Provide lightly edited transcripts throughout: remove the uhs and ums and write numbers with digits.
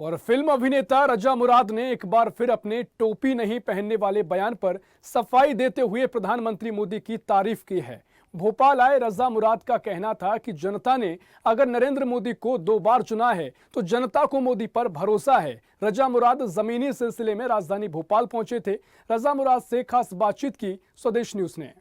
और फिल्म अभिनेता रजा मुराद ने एक बार फिर अपने टोपी नहीं पहनने वाले बयान पर सफाई देते हुए प्रधानमंत्री मोदी की तारीफ की है। भोपाल आए रजा मुराद का कहना था कि जनता ने अगर नरेंद्र मोदी को 2 बार चुना है तो जनता को मोदी पर भरोसा है। रजा मुराद जमीनी सिलसिले में राजधानी भोपाल पहुंचे थे। रजा मुराद से खास बातचीत की स्वदेश न्यूज ने।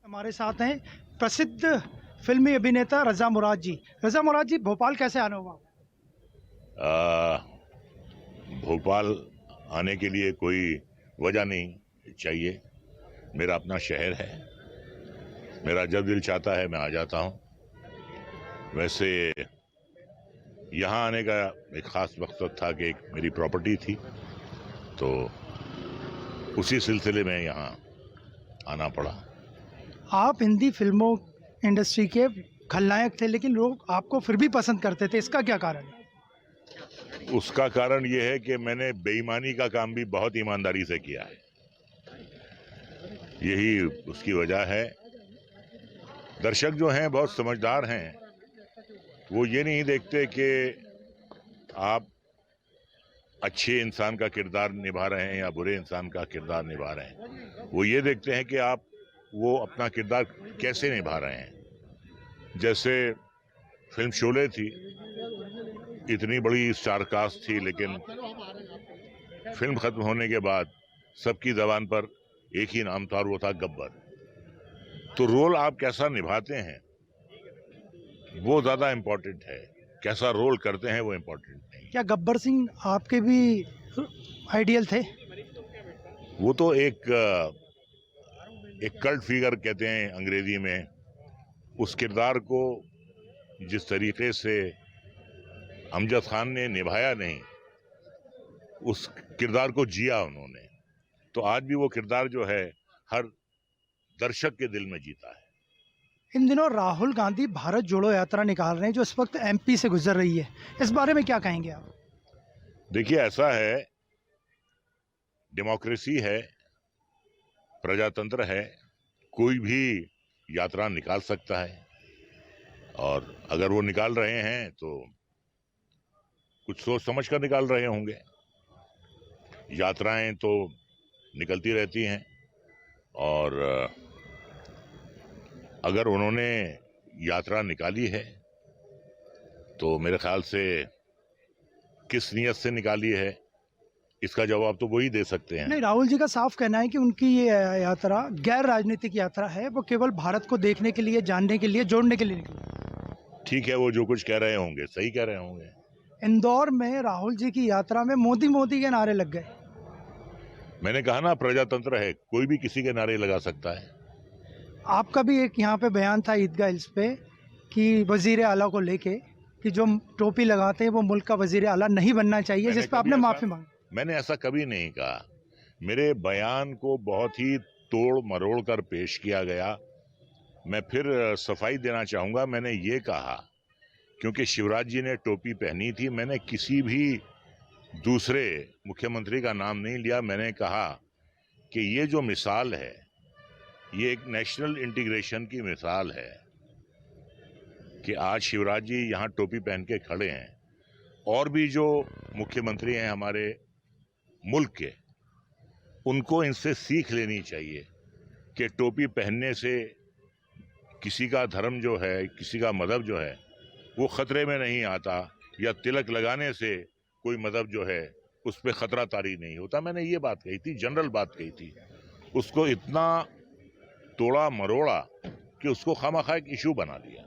हमारे साथ हैं प्रसिद्ध फिल्मी अभिनेता रजा मुराद जी। रजा मुराद जी, भोपाल कैसे आना हुआ? भोपाल आने के लिए कोई वजह नहीं चाहिए। मेरा अपना शहर है, मेरा जब दिल चाहता है मैं आ जाता हूँ। वैसे यहाँ आने का एक ख़ास मकसद था कि एक मेरी प्रॉपर्टी थी, तो उसी सिलसिले में यहाँ आना पड़ा। आप हिंदी फिल्मों इंडस्ट्री के खलनायक थे, लेकिन लोग आपको फिर भी पसंद करते थे, इसका क्या कारण है? उसका कारण ये है कि मैंने बेईमानी का काम भी बहुत ईमानदारी से किया है, यही उसकी वजह है। दर्शक जो हैं बहुत समझदार हैं, वो ये नहीं देखते कि आप अच्छे इंसान का किरदार निभा रहे हैं या बुरे इंसान का किरदार निभा रहे हैं। वो ये देखते हैं कि आप वो अपना किरदार कैसे निभा रहे हैं। जैसे फिल्म शोले थी, इतनी बड़ी स्टार कास्ट थी, लेकिन फिल्म खत्म होने के बाद सबकी जबान पर एक ही नाम था और वो था गब्बर। तो रोल आप कैसा निभाते हैं वो ज्यादा इम्पोर्टेंट है, कैसा रोल करते हैं वो इम्पोर्टेंट नहीं। क्या गब्बर सिंह आपके भी आइडियल थे? वो तो एक कल्ट फिगर कहते हैं अंग्रेजी में। उस किरदार को जिस तरीके से अमजद खान ने निभाया नहीं, उस किरदार को जिया उन्होंने, तो आज भी वो किरदार जो है हर दर्शक के दिल में जीता है। इन दिनों राहुल गांधी भारत जोड़ो यात्रा निकाल रहे हैं, जो इस वक्त एमपी से गुजर रही है, इस बारे में क्या कहेंगे आप? देखिए, ऐसा है, डेमोक्रेसी है, प्रजातंत्र है, कोई भी यात्रा निकाल सकता है, और अगर वो निकाल रहे हैं तो कुछ सोच समझ कर निकाल रहे होंगे। यात्राएं तो निकलती रहती हैं, और अगर उन्होंने यात्रा निकाली है तो मेरे ख्याल से किस नियत से निकाली है इसका जवाब तो वही दे सकते हैं। नहीं, राहुल जी का साफ कहना है कि उनकी ये यात्रा गैर राजनीतिक यात्रा है, वो केवल भारत को देखने के लिए, जानने के लिए, जोड़ने के लिए निकली। ठीक है, वो जो कुछ कह रहे होंगे सही कह रहे होंगे। इंदौर में राहुल जी की यात्रा में मोदी मोदी के नारे लग गए। मैंने कहा ना, प्रजातंत्र है, कोई भी किसी के नारे लगा सकता है। आपका भी एक यहाँ पे बयान था ईदगाह हिल्स पे कि वजीर आला को लेके कि जो टोपी लगाते हैं वो मुल्क का वजीर आला नहीं बनना चाहिए, जिस पे आपने माफी मांगी। मैंने ऐसा कभी नहीं कहा। मेरे बयान को बहुत ही तोड़ मरोड़ कर पेश किया गया। मैं फिर सफाई देना चाहूंगा। मैंने ये कहा क्योंकि शिवराज जी ने टोपी पहनी थी, मैंने किसी भी दूसरे मुख्यमंत्री का नाम नहीं लिया। मैंने कहा कि ये जो मिसाल है, ये एक नेशनल इंटीग्रेशन की मिसाल है कि आज शिवराज जी यहाँ टोपी पहन के खड़े हैं, और भी जो मुख्यमंत्री हैं हमारे मुल्क के, उनको इनसे सीख लेनी चाहिए कि टोपी पहनने से किसी का धर्म जो है, किसी का मजहब जो है वो खतरे में नहीं आता, या तिलक लगाने से कोई मजहब जो है उस पर खतरा तारी नहीं होता। मैंने ये बात कही थी, जनरल बात कही थी। उसको इतना तोड़ा मरोड़ा कि उसको खामखा एक इशू बना दिया।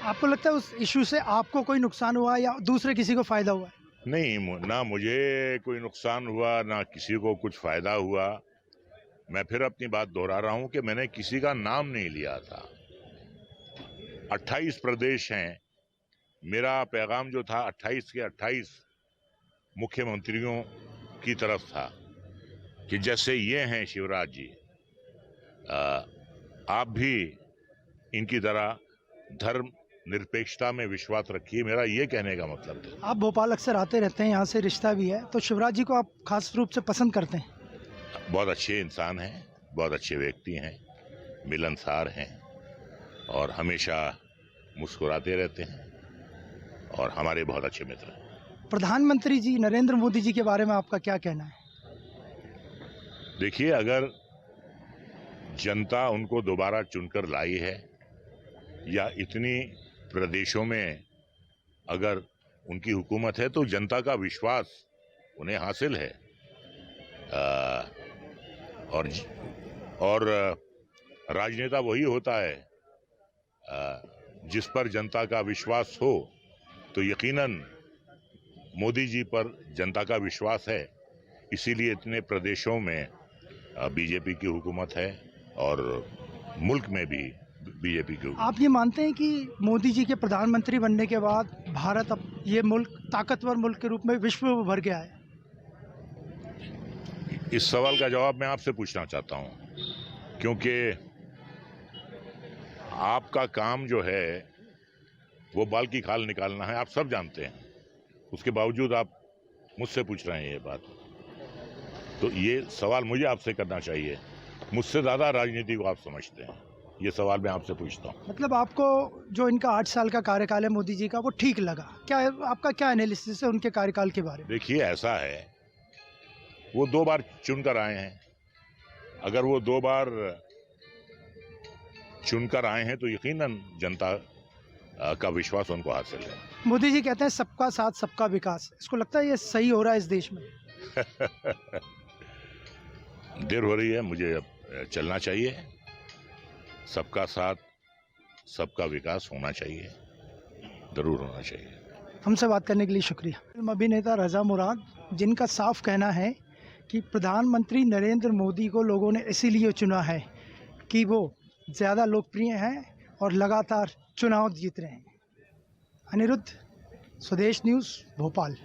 आपको लगता है उस इशू से आपको कोई नुकसान हुआ या दूसरे किसी को फायदा हुआ? नहीं, ना मुझे कोई नुकसान हुआ, ना किसी को कुछ फायदा हुआ। मैं फिर अपनी बात दोहरा रहा हूं कि मैंने किसी का नाम नहीं लिया था। 28 प्रदेश हैं। मेरा पैगाम जो था 28 के 28 मुख्यमंत्रियों की तरफ था कि जैसे ये हैं शिवराज जी, आप भी इनकी तरह धर्म निरपेक्षता में विश्वास रखिए। मेरा ये कहने का मतलब है। आप भोपाल अक्सर आते रहते हैं, यहाँ से रिश्ता भी है, तो शिवराज जी को आप खास रूप से पसंद करते हैं? बहुत अच्छे इंसान हैं, बहुत अच्छे व्यक्ति हैं। मिलनसार हैं और हमेशा मुस्कुराते रहते हैं और हमारे बहुत अच्छे मित्र हैं। प्रधानमंत्री जी नरेंद्र मोदी जी के बारे में आपका क्या कहना है? देखिए, अगर जनता उनको दोबारा चुनकर लाई है या इतनी प्रदेशों में अगर उनकी हुकूमत है तो जनता का विश्वास उन्हें हासिल है। और राजनेता वही होता है जिस पर जनता का विश्वास हो, तो यकीनन मोदी जी पर जनता का विश्वास है, इसीलिए इतने प्रदेशों में बीजेपी की हुकूमत है और मुल्क में भी बीजेपी की हुकूमत। आप ये मानते हैं कि मोदी जी के प्रधानमंत्री बनने के बाद भारत अब ये मुल्क ताकतवर मुल्क के रूप में विश्व में उभर गया है? इस सवाल का जवाब मैं आपसे पूछना चाहता हूं, क्योंकि आपका काम जो है वो बाल की खाल निकालना है, आप सब जानते हैं। उसके बावजूद आप मुझसे पूछ रहे हैं ये बात, तो ये सवाल मुझे आपसे करना चाहिए। मुझसे ज़्यादा राजनीति को आप समझते हैं, ये सवाल मैं आपसे पूछता हूँ। मतलब आपको जो इनका 8 साल का कार्यकाल है मोदी जी का, वो ठीक लगा क्या? आपका क्या एनालिसिस है उनके कार्यकाल के बारे में? देखिए, ऐसा है, वो 2 बार चुनकर आए हैं। अगर वो 2 बार चुनकर आए हैं तो यकीनन जनता का विश्वास उनको हासिल है। मोदी जी कहते हैं सबका साथ सबका विकास, इसको लगता है ये सही हो रहा है इस देश में? देर हो रही है, मुझे अब चलना चाहिए। सबका साथ सबका विकास होना चाहिए, जरूर होना चाहिए। हमसे बात करने के लिए शुक्रिया। फिल्म अभिनेता रजा मुराद, जिनका साफ कहना है कि प्रधानमंत्री नरेंद्र मोदी को लोगों ने इसीलिए चुना है कि वो ज़्यादा लोकप्रिय हैं और लगातार चुनाव जीत रहे हैं। अनिरुद्ध, स्वदेश न्यूज़, भोपाल।